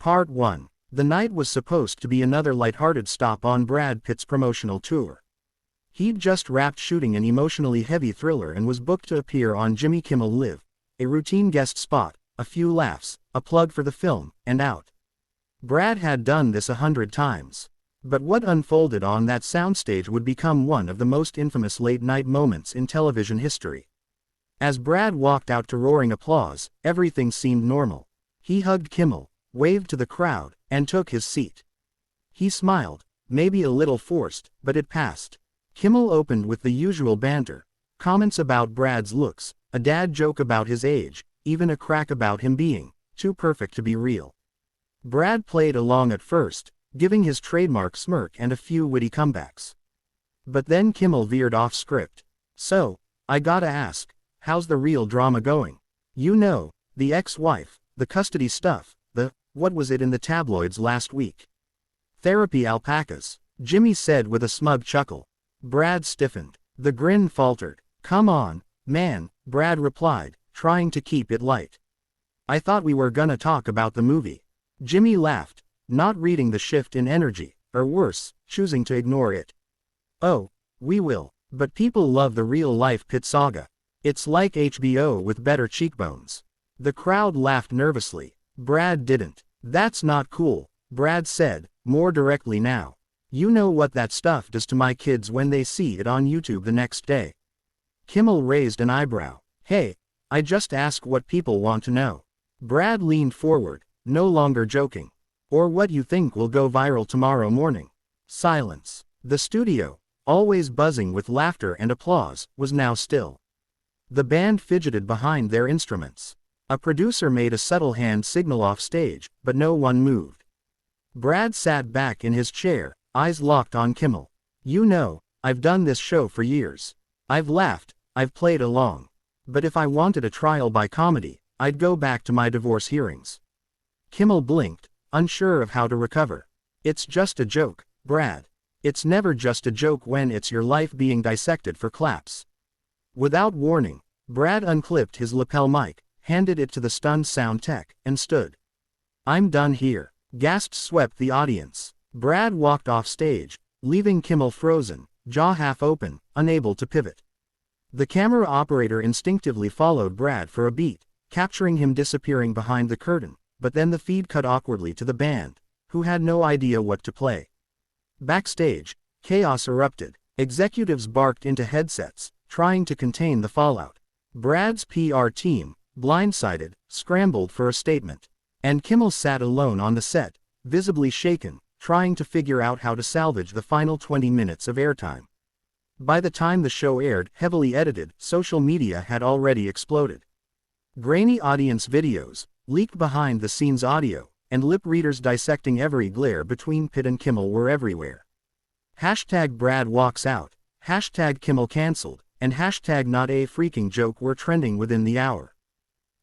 Part 1. The night was supposed to be another lighthearted stop on Brad Pitt's promotional tour. He'd just wrapped shooting an emotionally heavy thriller and was booked to appear on Jimmy Kimmel Live, a routine guest spot, a few laughs, a plug for the film, and out. Brad had done this 100 times. But what unfolded on that soundstage would become one of the most infamous late-night moments in television history. As Brad walked out to roaring applause, everything seemed normal. He hugged Kimmel, waved to the crowd, and took his seat. He smiled, maybe a little forced, but it passed. Kimmel opened with the usual banter, comments about Brad's looks, a dad joke about his age, even a crack about him being too perfect to be real. Brad played along at first, giving his trademark smirk and a few witty comebacks. But then Kimmel veered off script. "So, I gotta ask, how's the real drama going? You know, the ex-wife, the custody stuff, what was it in the tabloids last week? Therapy alpacas," Jimmy said with a smug chuckle. Brad stiffened. The grin faltered. "Come on, man," Brad replied, trying to keep it light. "I thought we were gonna talk about the movie." Jimmy laughed, not reading the shift in energy, or worse, choosing to ignore it. "Oh, we will, but people love the real-life Pitt saga. It's like HBO with better cheekbones." The crowd laughed nervously. Brad didn't. "That's not cool," Brad said, more directly now. "You know what that stuff does to my kids when they see it on YouTube the next day." Kimmel raised an eyebrow. "Hey, I just ask what people want to know." Brad leaned forward, no longer joking. "Or what you think will go viral tomorrow morning." Silence. The studio, always buzzing with laughter and applause, was now still. The band fidgeted behind their instruments. A producer made a subtle hand signal off stage, but no one moved. Brad sat back in his chair, eyes locked on Kimmel. "You know, I've done this show for years. I've laughed, I've played along. But if I wanted a trial by comedy, I'd go back to my divorce hearings." Kimmel blinked, unsure of how to recover. "It's just a joke, Brad. It's never just a joke when it's your life being dissected for claps." Without warning, Brad unclipped his lapel mic, handed it to the stunned sound tech, and stood. "I'm done here." Gasps swept the audience. Brad walked off stage, leaving Kimmel frozen, jaw half open, unable to pivot. The camera operator instinctively followed Brad for a beat, capturing him disappearing behind the curtain, but then the feed cut awkwardly to the band, who had no idea what to play. Backstage, chaos erupted. Executives barked into headsets, trying to contain the fallout. Brad's PR team, blindsided, scrambled for a statement. And Kimmel sat alone on the set, visibly shaken, trying to figure out how to salvage the final 20 minutes of airtime. By the time the show aired, heavily edited, social media had already exploded. Grainy audience videos, leaked behind-the-scenes audio, and lip readers dissecting every glare between Pitt and Kimmel were everywhere. Hashtag Brad walks out, hashtag Kimmel cancelled, and hashtag not a freaking joke were trending within the hour.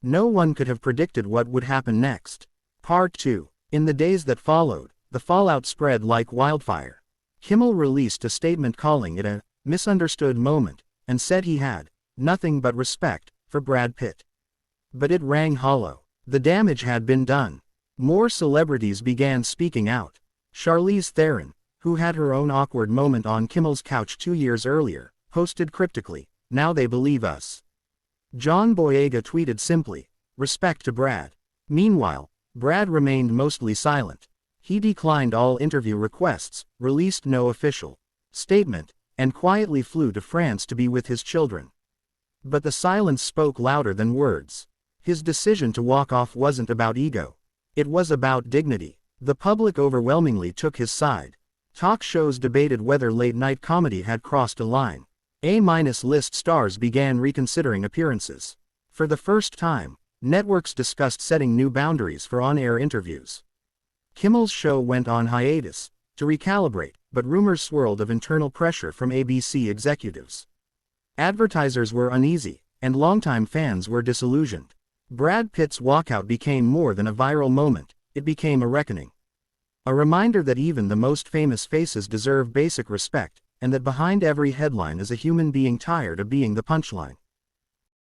No one could have predicted what would happen next. Part 2. In the days that followed, the fallout spread like wildfire. Kimmel released a statement calling it a misunderstood moment, and said he had nothing but respect for Brad Pitt. But it rang hollow. The damage had been done. More celebrities began speaking out. Charlize Theron, who had her own awkward moment on Kimmel's couch 2 years earlier, posted cryptically, "Now they believe us." John Boyega tweeted simply, "Respect to Brad." Meanwhile, Brad remained mostly silent. He declined all interview requests, released no official statement, and quietly flew to France to be with his children. But the silence spoke louder than words. His decision to walk off wasn't about ego. It was about dignity. The public overwhelmingly took his side. Talk shows debated whether late-night comedy had crossed a line. A-list stars began reconsidering appearances. For the first time, networks discussed setting new boundaries for on-air interviews. Kimmel's show went on hiatus, to recalibrate, but rumors swirled of internal pressure from ABC executives. Advertisers were uneasy, and longtime fans were disillusioned. Brad Pitt's walkout became more than a viral moment, it became a reckoning. A reminder that even the most famous faces deserve basic respect, and that behind every headline is a human being tired of being the punchline.